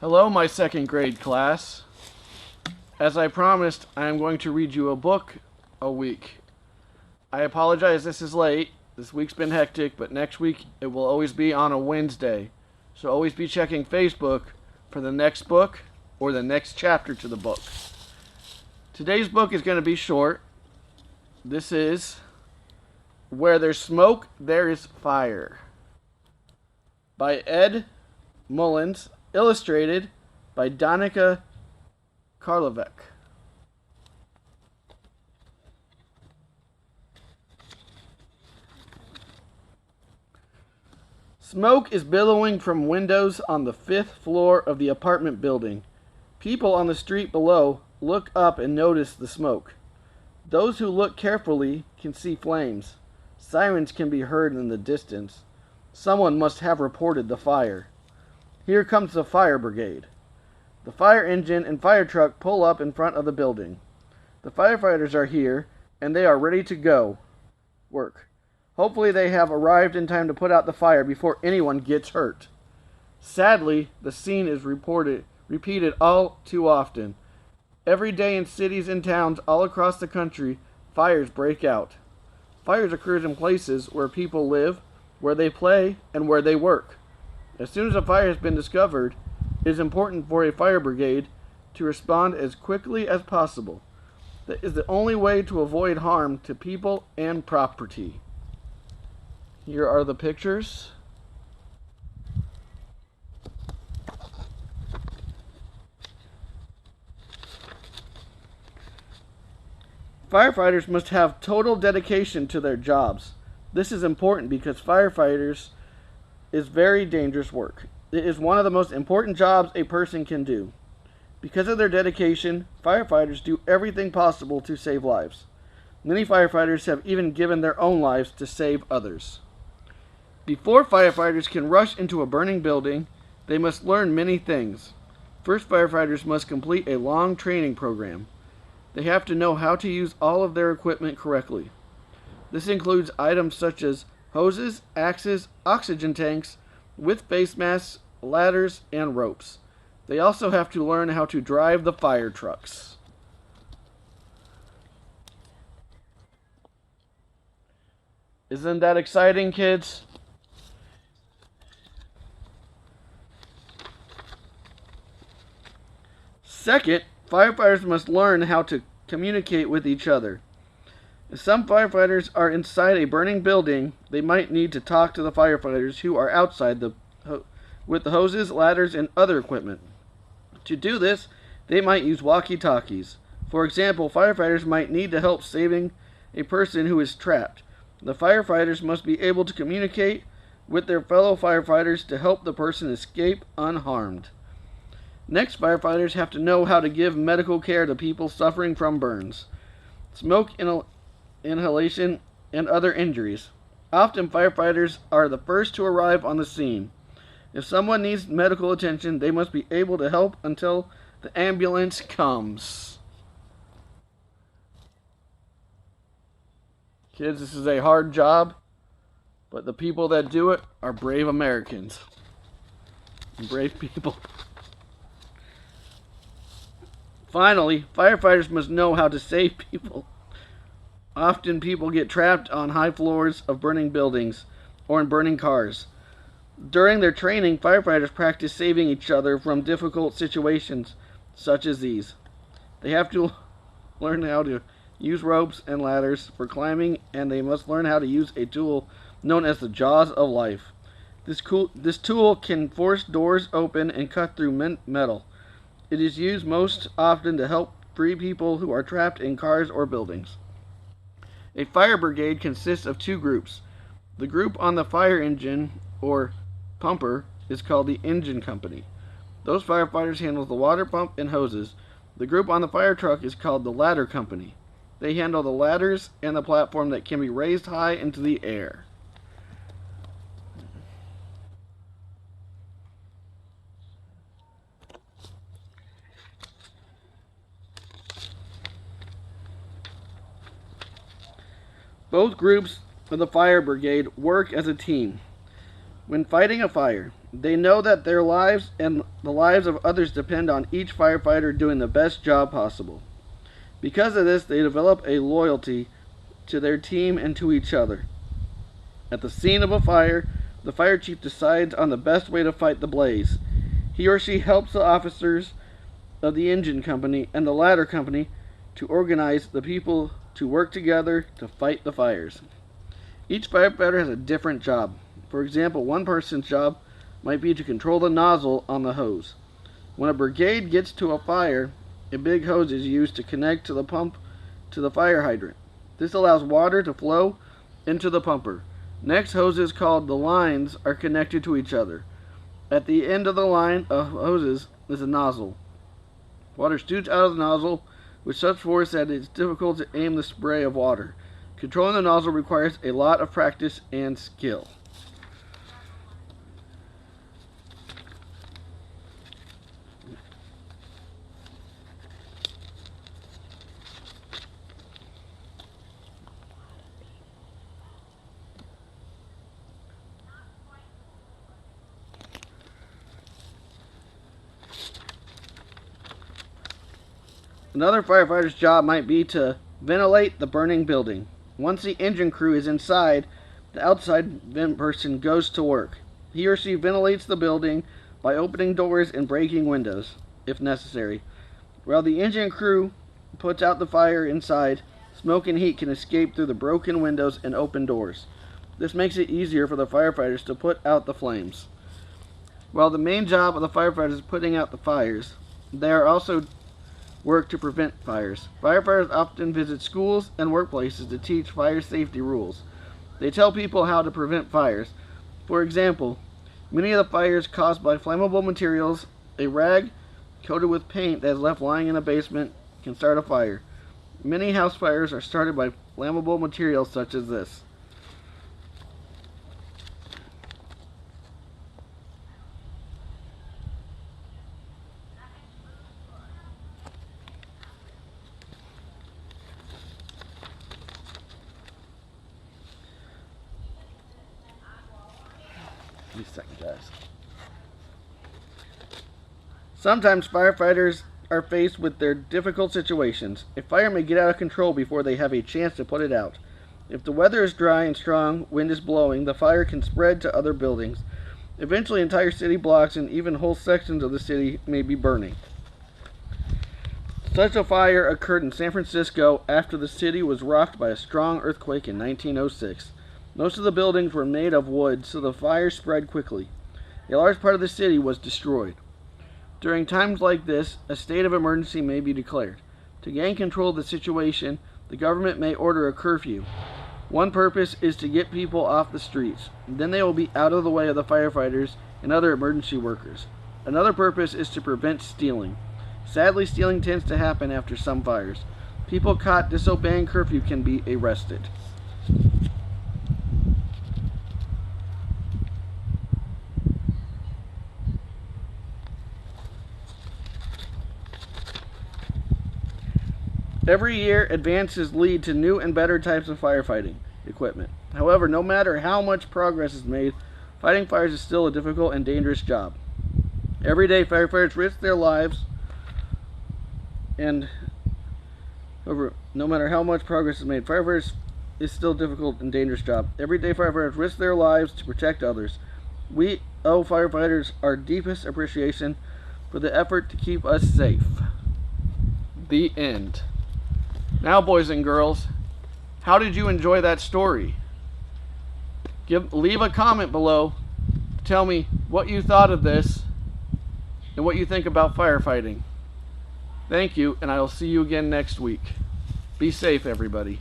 Hello, my second grade class. As I promised, I am going to read you a book a week. I apologize this is late. This week's been hectic, but next week it will always be on a Wednesday. So always be checking Facebook for the next book or the next chapter to the book. Today's book is going to be short. This is Where There's Smoke, There Is Fire by Ed Mullins, illustrated by Danica Karlovic. Smoke is billowing from windows on the 5th floor of the apartment building. People on the street below look up and notice the smoke. Those who look carefully can see flames. Sirens can be heard in the distance. Someone must have reported the fire. Here comes the fire brigade. The fire engine and fire truck pull up in front of the building. The firefighters are here, and they are ready to go work. Hopefully they have arrived in time to put out the fire before anyone gets hurt. Sadly, the scene is repeated all too often. Every day in cities and towns all across the country, fires break out. Fires occur in places where people live, where they play, and where they work. As soon as a fire has been discovered, it is important for a fire brigade to respond as quickly as possible. That is the only way to avoid harm to people and property. Here are the pictures. Firefighters must have total dedication to their jobs. This is important because firefighters is very dangerous work. It is one of the most important jobs a person can do. Because of their dedication, firefighters do everything possible to save lives. Many firefighters have even given their own lives to save others. Before firefighters can rush into a burning building, they must learn many things. First, firefighters must complete a long training program. They have to know how to use all of their equipment correctly. This includes items such as hoses, axes, oxygen tanks, with face masks, ladders, and ropes. They also have to learn how to drive the fire trucks. Isn't that exciting, kids? Second, firefighters must learn how to communicate with each other. If some firefighters are inside a burning building, they might need to talk to the firefighters who are outside with the hoses, ladders, and other equipment. To do this, they might use walkie-talkies. For example, firefighters might need to help saving a person who is trapped. The firefighters must be able to communicate with their fellow firefighters to help the person escape unharmed. Next, firefighters have to know how to give medical care to people suffering from burns, smoke inhalation, and other injuries. Often, firefighters are the first to arrive on the scene. If someone needs medical attention, they must be able to help until the ambulance comes. Kids, this is a hard job, but the people that do it are brave Americans. Brave people. Finally, firefighters must know how to save people. Often people get trapped on high floors of burning buildings or in burning cars. During their training, firefighters practice saving each other from difficult situations such as these. They have to learn how to use ropes and ladders for climbing, and they must learn how to use a tool known as the jaws of life. This tool can force doors open and cut through metal. It is used most often to help free people who are trapped in cars or buildings. A fire brigade consists of two groups. The group on the fire engine, or pumper, is called the engine company. Those firefighters handle the water pump and hoses. The group on the fire truck is called the ladder company. They handle the ladders and the platform that can be raised high into the air. Both groups of the fire brigade work as a team. When fighting a fire, They know that their lives and the lives of others depend on each firefighter doing the best job possible. Because of this, they develop a loyalty to their team and to each other. At the scene of a fire, the fire chief decides on the best way to fight the blaze. He or she helps the officers of the engine company and the ladder company to organize the people to work together to fight the fires. Each firefighter has a different job. For example, one person's job might be to control the nozzle on the hose. When a brigade gets to a fire, a big hose is used to connect to the pump to the fire hydrant. This allows water to flow into the pumper. Next, hoses called the lines are connected to each other. At the end of the line of hoses is a nozzle. Water shoots out of the nozzle with such force that it's difficult to aim the spray of water. Controlling the nozzle requires a lot of practice and skill. Another firefighter's job might be to ventilate the burning building. Once the engine crew is inside, the outside vent person goes to work. He or she ventilates the building by opening doors and breaking windows, if necessary. While the engine crew puts out the fire inside, smoke and heat can escape through the broken windows and open doors. This makes it easier for the firefighters to put out the flames. While the main job of the firefighters is putting out the fires, they are also work to prevent fires. Firefighters often visit schools and workplaces to teach fire safety rules. They tell people how to prevent fires. For example, many of the fires caused by flammable materials, a rag coated with paint that is left lying in a basement can start a fire. Many house fires are started by flammable materials such as this. Give me a second, guys. Sometimes firefighters are faced with their difficult situations. A fire may get out of control before they have a chance to put it out. If the weather is dry and strong wind is blowing, the fire can spread to other buildings. Eventually, entire city blocks and even whole sections of the city may be burning. Such a fire occurred in San Francisco after the city was rocked by a strong earthquake in 1906. Most of the buildings were made of wood, so the fire spread quickly. A large part of the city was destroyed. During times like this, a state of emergency may be declared. To gain control of the situation, the government may order a curfew. One purpose is to get people off the streets. Then they will be out of the way of the firefighters and other emergency workers. Another purpose is to prevent stealing. Sadly, stealing tends to happen after some fires. People caught disobeying curfew can be arrested. Every year, advances lead to new and better types of firefighting equipment. However, no matter how much progress is made, fighting fires is still a difficult and dangerous job. Every day, firefighters risk their lives, and no matter how much progress is made, firefighters is still a difficult and dangerous job. Every day, firefighters risk their lives to protect others. We owe firefighters our deepest appreciation for the effort to keep us safe. The end. Now, boys and girls, how did you enjoy that story? Leave a comment below to tell me what you thought of this and what you think about firefighting. Thank you, and I will see you again next week. Be safe, everybody.